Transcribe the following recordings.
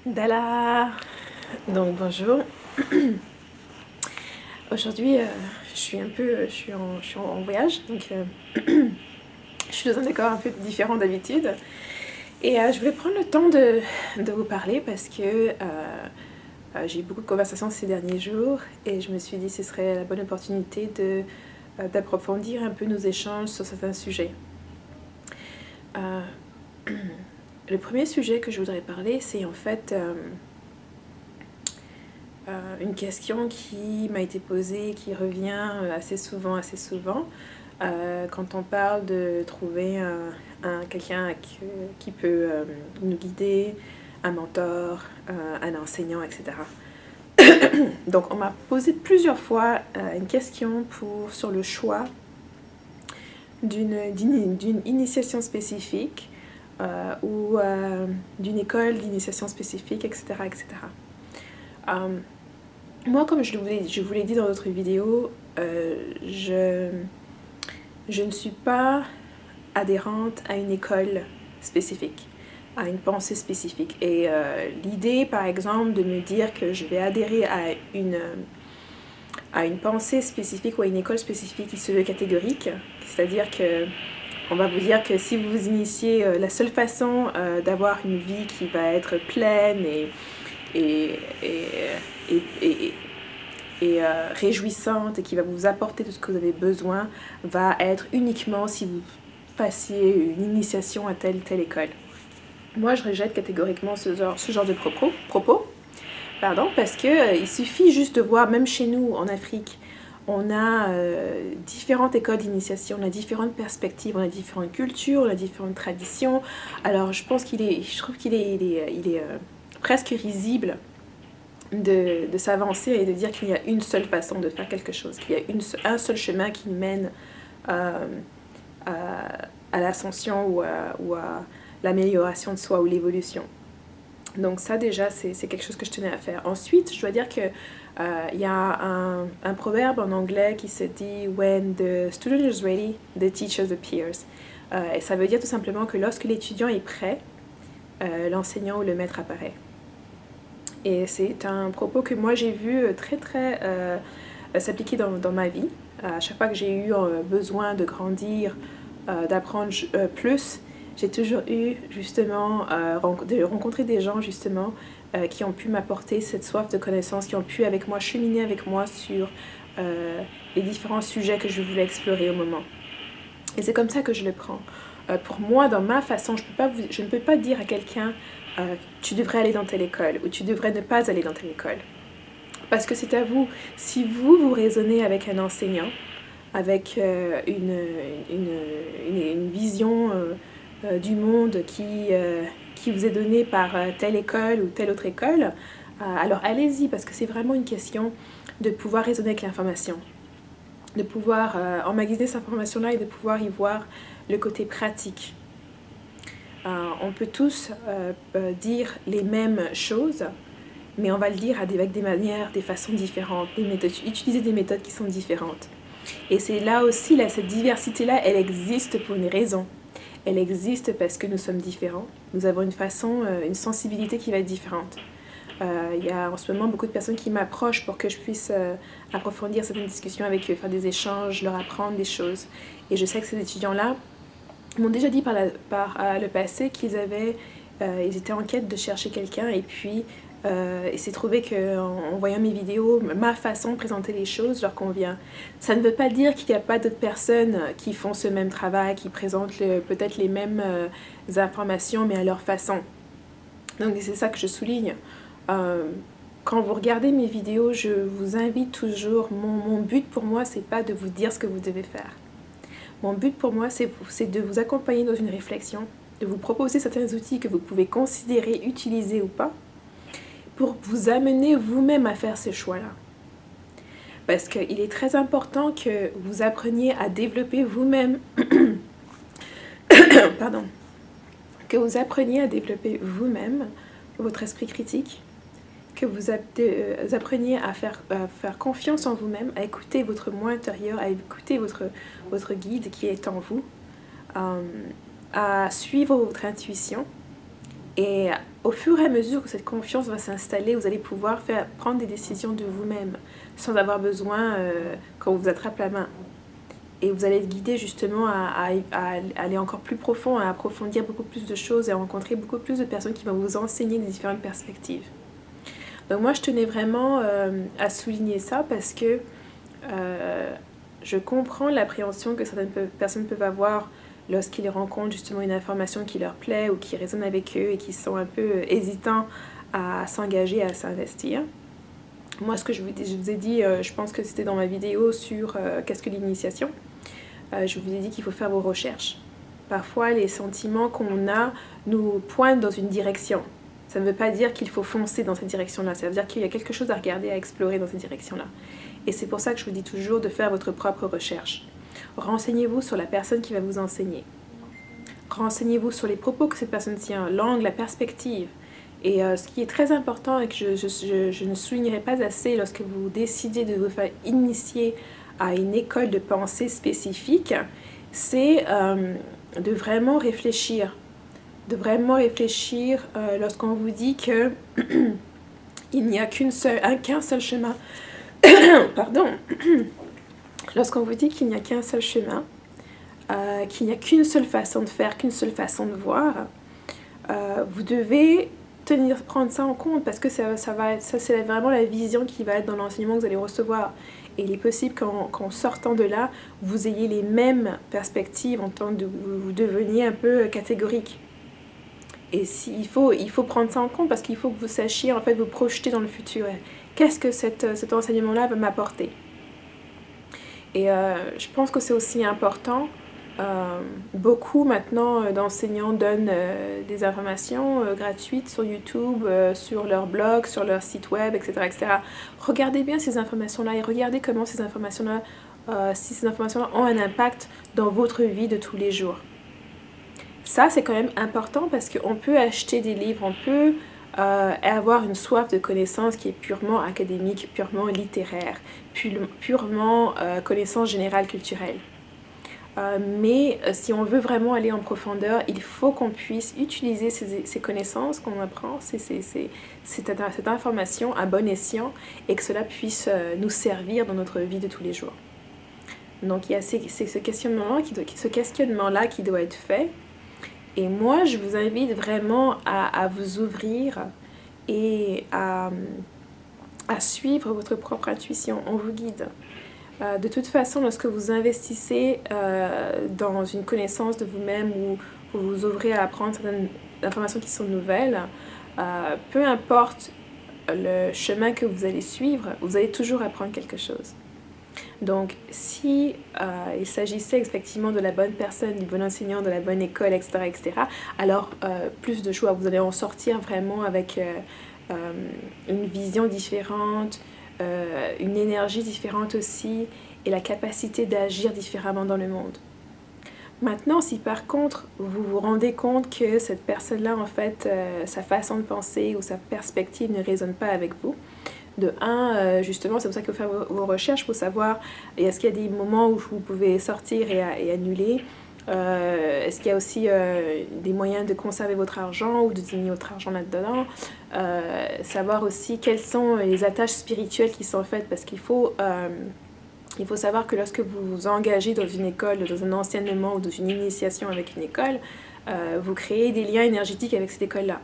Dala. Donc bonjour. Aujourd'hui je suis en voyage, donc je suis dans un décor un peu différent d'habitude. Et je voulais prendre le temps de vous parler parce que j'ai eu beaucoup de conversations ces derniers jours et je me suis dit que ce serait la bonne opportunité d'approfondir un peu nos échanges sur certains sujets. Le premier sujet que je voudrais parler, c'est en fait une question qui m'a été posée, qui revient assez souvent, quand on parle de trouver quelqu'un qui peut nous guider, un mentor, un enseignant, etc. Donc on m'a posé plusieurs fois une question sur le choix d'une initiation spécifique ou d'une école d'initiation spécifique, etc. etc. Moi, comme je vous l'ai dit dans d'autres vidéos, je ne suis pas adhérente à une école spécifique, à une pensée spécifique. Et l'idée, par exemple, de me dire que je vais adhérer à une pensée spécifique ou à une école spécifique qui se veut catégorique, c'est-à-dire que on va vous dire que si vous vous initiez, la seule façon d'avoir une vie qui va être pleine et réjouissante et qui va vous apporter tout ce que vous avez besoin va être uniquement si vous passiez une initiation à telle école. Moi, je rejette catégoriquement ce genre de propos, parce que il suffit juste de voir, même chez nous en Afrique, on a différentes écoles d'initiation, on a différentes perspectives, on a différentes cultures, on a différentes traditions. Alors, je trouve qu'il est presque risible de s'avancer et de dire qu'il y a une seule façon de faire quelque chose, qu'il y a un seul chemin qui mène à l'ascension ou à l'amélioration de soi ou l'évolution. Donc ça déjà, c'est quelque chose que je tenais à faire. Ensuite, je dois dire que y a un proverbe en anglais qui se dit « When the student is ready, the teacher appears ». Et ça veut dire tout simplement que lorsque l'étudiant est prêt, l'enseignant ou le maître apparaît. Et c'est un propos que moi j'ai vu très s'appliquer dans ma vie. À chaque fois que j'ai eu besoin de grandir, d'apprendre plus, j'ai toujours eu justement de rencontrer des gens justement qui ont pu m'apporter cette soif de connaissance, qui ont pu cheminer avec moi sur les différents sujets que je voulais explorer au moment. Et c'est comme ça que je le prends. Pour moi, dans ma façon, je ne peux pas dire à quelqu'un tu devrais aller dans telle école ou tu devrais ne pas aller dans telle école. Parce que c'est à vous. Si vous raisonnez avec un enseignant, avec une vision du monde qui vous est donnée par telle école ou telle autre école, alors allez-y, parce que c'est vraiment une question de pouvoir raisonner avec l'information, de pouvoir emmagasiner cette information-là et de pouvoir y voir le côté pratique. On peut tous dire les mêmes choses, mais on va le dire avec des manières, des façons différentes, utiliser des méthodes qui sont différentes. Et c'est là aussi, cette diversité-là, elle existe pour une raison. Elle existe parce que nous sommes différents. Nous avons une sensibilité qui va être différente. Il y a en ce moment beaucoup de personnes qui m'approchent pour que je puisse approfondir certaines discussions avec eux, faire des échanges, leur apprendre des choses. Et je sais que ces étudiants-là m'ont déjà dit par le passé qu'ils étaient en quête de chercher quelqu'un et puis il s'est trouvé qu'en voyant mes vidéos, ma façon de présenter les choses leur convient. Ça ne veut pas dire qu'il n'y a pas d'autres personnes qui font ce même travail, qui présentent peut-être les mêmes informations, mais à leur façon. Donc c'est ça que je souligne. Quand vous regardez mes vidéos, je vous invite toujours, mon but pour moi, c'est pas de vous dire ce que vous devez faire. Mon but pour moi, c'est de vous accompagner dans une réflexion, de vous proposer certains outils que vous pouvez considérer, utiliser ou pas, pour vous amener vous-même à faire ce choix-là. Parce qu'il est très important que vous appreniez à développer vous-même, pardon, que vous appreniez à développer vous-même votre esprit critique, que vous appreniez à faire confiance en vous-même, à écouter votre moi intérieur, à écouter votre guide qui est en vous, à suivre votre intuition Et au fur et à mesure que cette confiance va s'installer, vous allez pouvoir prendre des décisions de vous-même sans avoir besoin qu'on vous attrape la main. Et vous allez être guidé justement à aller encore plus profond, à approfondir beaucoup plus de choses et à rencontrer beaucoup plus de personnes qui vont vous enseigner des différentes perspectives. Donc moi, je tenais vraiment à souligner ça parce que je comprends l'appréhension que certaines personnes peuvent avoir lorsqu'ils rencontrent justement une information qui leur plaît ou qui résonne avec eux et qui sont un peu hésitants à s'engager, à s'investir. Moi, ce que je vous ai dit, je pense que c'était dans ma vidéo sur qu'est-ce que l'initiation. Je vous ai dit qu'il faut faire vos recherches. Parfois, les sentiments qu'on a nous pointent dans une direction. Ça ne veut pas dire qu'il faut foncer dans cette direction-là. Ça veut dire qu'il y a quelque chose à regarder, à explorer dans cette direction-là. Et c'est pour ça que je vous dis toujours de faire votre propre recherche. Renseignez-vous sur la personne qui va vous enseigner. Renseignez-vous sur les propos que cette personne tient, l'angle, la perspective. Et ce qui est très important et que je ne soulignerai pas assez lorsque vous décidez de vous faire initier à une école de pensée spécifique, c'est de vraiment réfléchir. De vraiment réfléchir lorsqu'on vous dit que il n'y a qu'un seul chemin. Pardon. Lorsqu'on vous dit qu'il n'y a qu'un seul chemin, qu'il n'y a qu'une seule façon de faire, qu'une seule façon de voir, vous devez prendre ça en compte parce que ça c'est vraiment la vision qui va être dans l'enseignement que vous allez recevoir. Et il est possible qu'en sortant de là, vous ayez les mêmes perspectives en tant que vous deveniez un peu catégorique. Et il faut prendre ça en compte parce qu'il faut que vous sachiez en fait vous projeter dans le futur. Qu'est-ce que cet enseignement-là va m'apporter? Et je pense que c'est aussi important. Beaucoup maintenant d'enseignants donnent des informations gratuites sur YouTube, sur leur blog, sur leur site web, etc., etc. Regardez bien ces informations-là et regardez comment ces informations-là, si ces informations-là ont un impact dans votre vie de tous les jours. Ça, c'est quand même important parce qu'on peut acheter des livres, on peut avoir une soif de connaissances qui est purement académique, purement littéraire, purement connaissance générale culturelle. Mais si on veut vraiment aller en profondeur, il faut qu'on puisse utiliser ces connaissances qu'on apprend, cette information à bon escient et que cela puisse nous servir dans notre vie de tous les jours. Donc il y a ce questionnement-là qui doit être fait. Et moi, je vous invite vraiment à vous ouvrir et à suivre votre propre intuition. On vous guide. De toute façon, lorsque vous investissez dans une connaissance de vous-même ou vous vous ouvrez à apprendre certaines informations qui sont nouvelles, peu importe le chemin que vous allez suivre, vous allez toujours apprendre quelque chose. Donc, si il s'agissait effectivement de la bonne personne, du bon enseignant, de la bonne école, etc., etc., alors plus de choix. Vous allez en sortir vraiment avec une vision différente, une énergie différente aussi et la capacité d'agir différemment dans le monde. Maintenant, si par contre vous vous rendez compte que cette personne-là, en fait, sa façon de penser ou sa perspective ne résonne pas avec vous, de un, justement, c'est pour ça qu'il faut faire vos recherches pour savoir est-ce qu'il y a des moments où vous pouvez sortir et annuler. Est-ce qu'il y a aussi des moyens de conserver votre argent ou de diminuer votre argent là-dedans, savoir aussi quelles sont les attaches spirituelles qui sont faites parce qu'il faut savoir que lorsque vous vous engagez dans une école, dans un enseignement ou dans une initiation avec une école, vous créez des liens énergétiques avec cette école-là.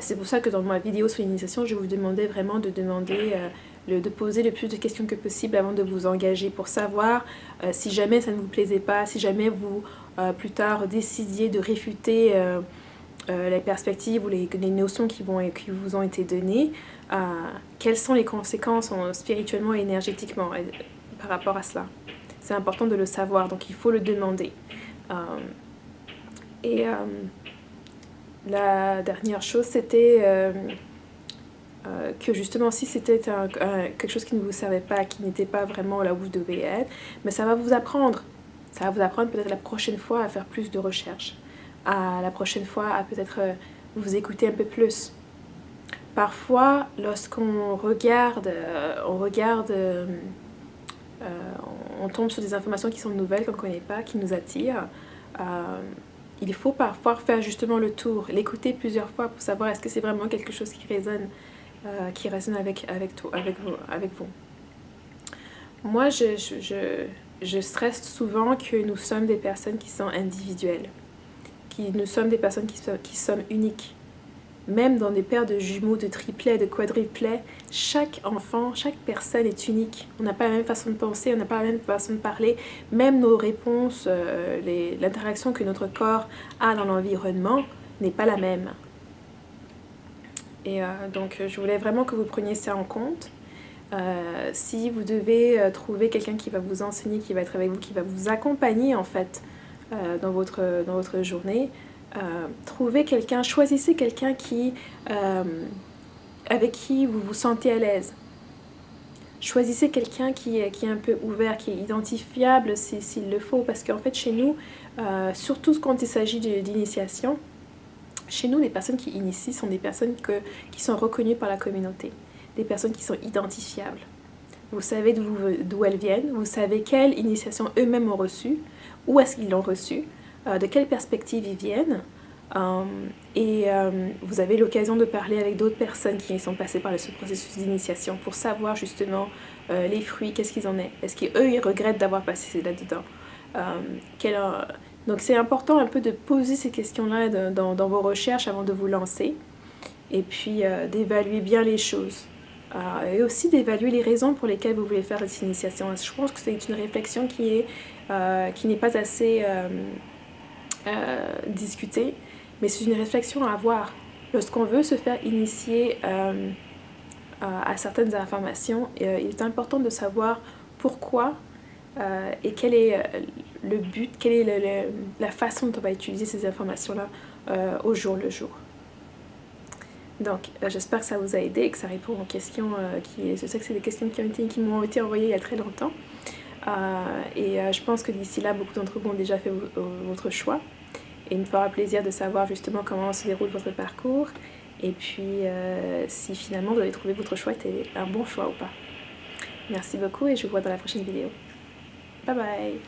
C'est pour ça que dans ma vidéo sur l'initiation, je vous demandais vraiment de poser le plus de questions que possible avant de vous engager pour savoir si jamais ça ne vous plaisait pas, si jamais vous plus tard décidiez de réfuter les perspectives ou les notions qui vous ont été données, quelles sont les conséquences spirituellement et énergétiquement par rapport à cela. C'est important de le savoir, donc il faut le demander. La dernière chose, c'était que justement, si c'était quelque chose qui ne vous servait pas, qui n'était pas vraiment là où vous devez être, mais ça va vous apprendre. Ça va vous apprendre peut-être la prochaine fois à faire plus de recherches, la prochaine fois à peut-être vous écouter un peu plus. Parfois, lorsqu'on regarde, on tombe sur des informations qui sont nouvelles, qu'on ne connaît pas, qui nous attirent. il faut parfois faire justement le tour, l'écouter plusieurs fois pour savoir est-ce que c'est vraiment quelque chose qui résonne avec vous. Moi, je stresse souvent que nous sommes des personnes qui sont individuelles, nous sommes des personnes qui sommes uniques. Même dans des paires de jumeaux, de triplets, de quadruplets, chaque enfant, chaque personne est unique. On n'a pas la même façon de penser, on n'a pas la même façon de parler. Même nos réponses, l'interaction que notre corps a dans l'environnement n'est pas la même. Et donc, je voulais vraiment que vous preniez ça en compte. Si vous devez trouver quelqu'un qui va vous enseigner, qui va être avec vous, qui va vous accompagner en fait dans votre journée, trouvez quelqu'un, choisissez quelqu'un avec qui vous vous sentez à l'aise. Choisissez quelqu'un qui est un peu ouvert, qui est identifiable s'il le faut, parce qu'en fait chez nous, surtout quand il s'agit d'initiation, chez nous les personnes qui initient sont des personnes qui sont reconnues par la communauté, des personnes qui sont identifiables. Vous savez d'où elles viennent, vous savez quelle initiation eux-mêmes ont reçue, où est-ce qu'ils l'ont reçue, de quelle perspective ils viennent. Vous avez l'occasion de parler avec d'autres personnes qui sont passées par ce processus d'initiation pour savoir justement les fruits, qu'est-ce qu'ils en est. Est-ce qu'eux, ils regrettent d'avoir passé là-dedans. Donc c'est important un peu de poser ces questions-là dans vos recherches avant de vous lancer. Et puis d'évaluer bien les choses. Et aussi d'évaluer les raisons pour lesquelles vous voulez faire cette initiation. Je pense que c'est une réflexion qui n'est pas assez discutée, mais c'est une réflexion à avoir. Lorsqu'on veut se faire initier à certaines informations, il est important de savoir pourquoi et quel est le but, quelle est la façon dont on va utiliser ces informations-là au jour le jour. Donc, j'espère que ça vous a aidé et que ça répond aux questions je sais que c'est des questions qui m'ont été envoyées il y a très longtemps. Je pense que d'ici là, beaucoup d'entre vous ont déjà fait votre choix. Et il me fera plaisir de savoir justement comment se déroule votre parcours. Et puis, si finalement vous avez trouvé votre choix était un bon choix ou pas. Merci beaucoup et je vous vois dans la prochaine vidéo. Bye bye!